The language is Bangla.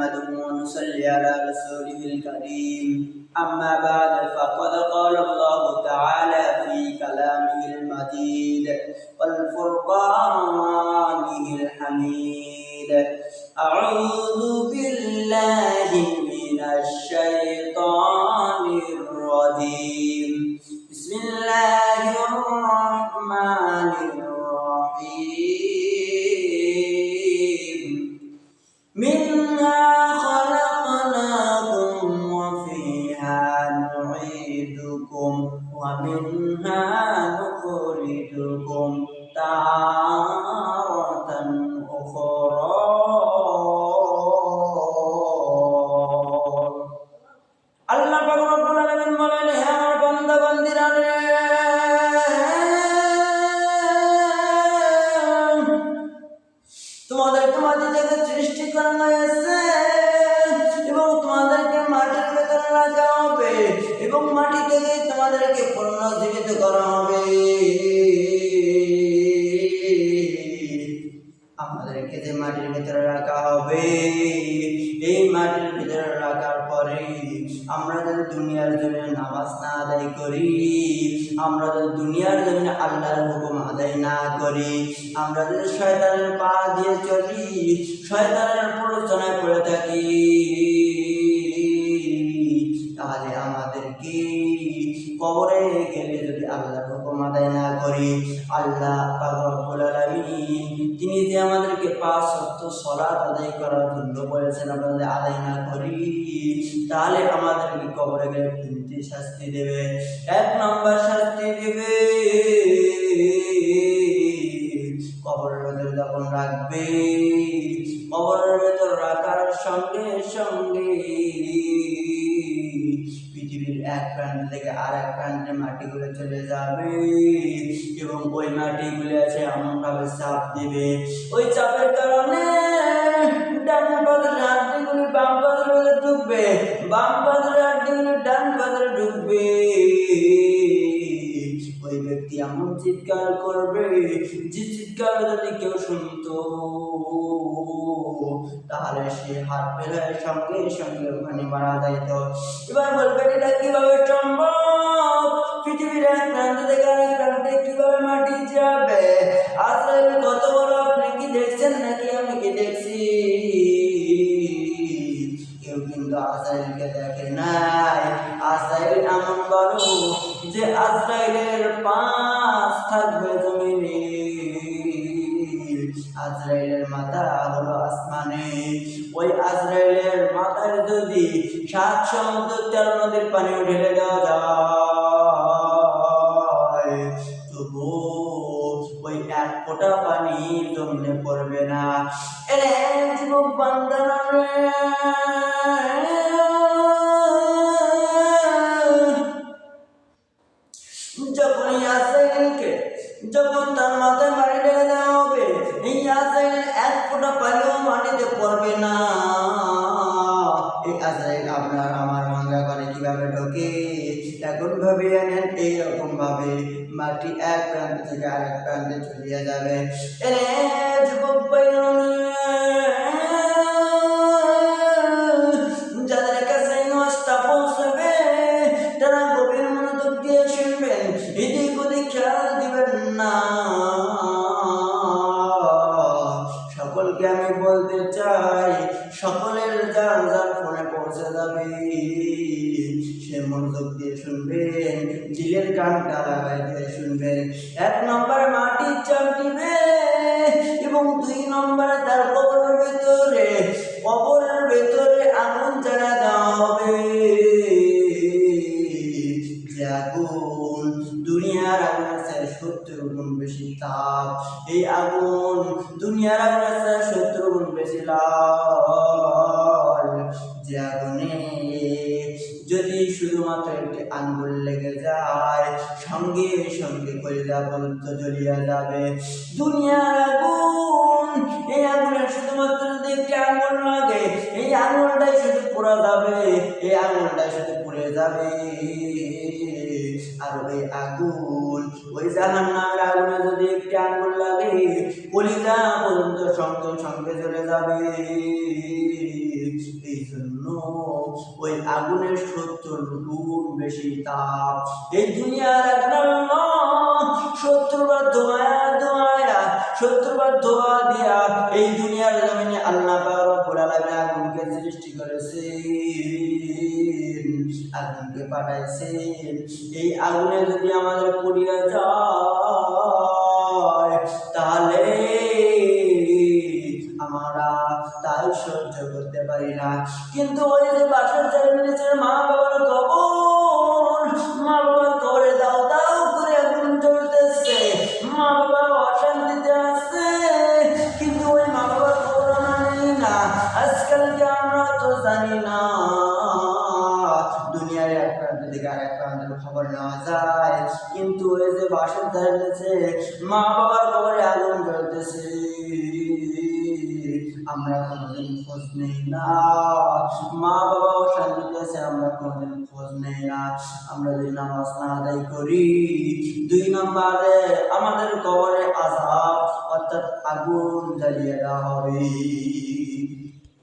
نحمده ونصلي على رسوله الكريم أما بعد فقد قال الله تعالى في كلامه المجيد والفرقانه الحميد أعوذ بالله من الشيطان الرجيم بسم الله الرحمن الرحيم منها خلقناكم وفيها نعيدكم ومنها نخرجكم تارة أخرى আল্লাহ পাক রব্বুল আলামিন বলেন, হে আমার বান্দা বান্দিরা রে, তোমাদেরকে মাটি থেকে সৃষ্টি করা হয়েছে এবং তোমাদেরকে মাটির ভেতরে রাখা হবে এবং মাটি থেকে তোমাদেরকে পুনর্জীবিত করা হবে। আমাদেরকে যে মাটির ভিতরে রাখা হবে, এই মাটির ভিতরে রাখার পরে আমরা যদি দুনিয়ার জমিনে নামাজ না আদায় করি, আমরা যদি দুনিয়ার জমিনে আল্লাহর হুকুম আদায় না করি, আমরা যদি শয়তানের পা দিয়ে চলি, শয়তানের প্ররোচনায় পড়ে থাকি, তাহলে আমাদেরকে কবরে গেলে যদি আল্লাহর হুকুম আদায় না করি, আল্লাহ পাক রব্বুল আলামিন তিনি যে আমাদেরকে 5 ওয়াক্ত সালাত আদায় করার জন্য বলেছেন, আমরা যদি আদায় না করি তাহলে আমাদেরকে কবরে গেলে 3টি শাস্তি দেবে। 1 নম্বর শাস্তি দেবে, কবরের ভেতরে যখন রাখবে, কবরের ভেতর রাখার সঙ্গে সঙ্গে পৃথিবীর এক প্রান্ত থেকে আর এক প্রান্তে মাটিগুলো চলে যাবে এবং ওই মাটিগুলো আছে এমনভাবে চাপ দিবে, ওই চাপের কারণে ডান পাশের হাড্ডিগুলি বাম পাশে ঢুকবে, বাম পাশের হাড্ডিগুলি ডান পাশে ঢুকবে। ওই ব্যক্তি এমন চিৎকার করবে যে চিৎকার যদি কেউ শুনতো তাহলে সে হাত ফেলে সঙ্গে সঙ্গে ওখানে মারা যাইত। এবার বলবেন, এটা কিভাবে সম্ভব? পৃথিবীর এক প্রান্ত থেকে আরেক প্রান্তে কিভাবে মাটি যাবে? আজরাইল কত বড়, আপনি কি দেখছেন নাকি আমি কি দেখছি? কেউ কিন্তু আজরাইলকে দেখে নাই। আজরাইল এমন বড় যে আজরাইলের 5 থাকবে জমিনে, আজরাইলের মাথা হলো আসমানে। ওই আজরাইলের মাথায় যদি 7 সমুদ্র 13 নদীর পানি ঢেলে দেওয়া যায়, তবু ওই 1 ফোঁটা পানি জমিনে পড়বে না। এরে যুবক বান্দারা রে, যখন তার মাথায় মাটি ঢেলে দেওয়া হবে, এই আজরাইল 1 ফোঁটা পানিও মাটিতে পড়বে না। এই আজরাইল আপনার আমার ভাঙ্গা ঘরে কিভাবে ঢোকে এখন ভাবে আনেন, এইরকম ভাবে মাটি এক প্রান্ত থেকে আরেক প্রান্তে চলিয়ে যাবে। এরে যুবক ভাইরা, যাদের কাছে নষ্টা পৌঁছবে তারা গভীর মনোযোগ দিয়ে শুনবেন, এদিক ওদিক খেয়াল দিবেন না। সকলকে আমি বলতে চাই, সকলের যার যার ফোনে পৌঁছে যাবে সে মনোযোগ দিয়ে শুনবেন, দিলের কানটা লাগাই দিয়ে শুনবেন। 1 নম্বর মাটির চাপ দিবে এবং 2 নম্বরে তার কবরের ভেতরে আগুন জ্বালা দেওয়া হবে। যে আগুন দুনিয়ার আগুনের চেয়ে 70 গুণ বেশি তাপ, এই আগুন দুনিয়ার আগুনের চেয়ে 70 গুণ বেশি লাল। যে আগুনে যদি শুধুমাত্র একটি আঙ্গুল লেগে যায়, সঙ্গে সঙ্গে কলিজা পর্যন্ত জ্বলিয়ে যাবে। দুনিয়ার আগুন, এই আগুনের শুধুমাত্র যদি একটি আঙ্গুল লাগে, এই আঙ্গুলটাই শুধু পোড়া যাবে, এই আঙ্গুলটাই শুধু পুড়ে যাবে। আর ওই আগুন, ওই জাহান্নামের আগুনে যদি একটি আঙ্গুল লাগে, কলিজা পর্যন্ত সঙ্গে সঙ্গে জ্বলে যাবে। এই জন্য ওই আগুনের 70 গুণ বেশি তাপ। এই দুনিয়ার আগুন 70 বার ধোঁয়া 70 বার ধোঁয়া দিয়া এই দুনিয়ার জমিনে আল্লাহ পাক রব্বুল আলামিন আগুনকে সৃষ্টি করেছেন, আগুনকে পাঠাইছেন। এই আগুনে যদি আমাদের পুড়িয়ে যায় তাহলে আমরা তাই সহ্য করতে পারি না। কিন্তু ওই যে বাসার নিচের মা বাবার কবর, মা বাবার কবরে দাও দাও করে আগুন জ্বলতেছে, মা বাবা অশান্তিতে আছে, কিন্তু ওই মা বাবার খবর আমরা নেই না। আজকালকে আমরা তো জানি না দুনিয়ার এক প্রান্ত থেকে আরেক প্রান্তের খবর নেওয়া যায়, কিন্তু ওই যে বাসার নিচে মা বাবার কবরে আগুন জ্বলতেছে আমরা কোনোদিন খোঁজ নেই না। মা বাবা অশান্তিতে আছে, আমরা কোনোদিন খোঁজ নেই না। আমরা যদি নামাজ না আদায় করি, 2 নম্বরে আমাদের কবরে আযাব অর্থাৎ আগুন জ্বালিয়ে দেওয়া হবে।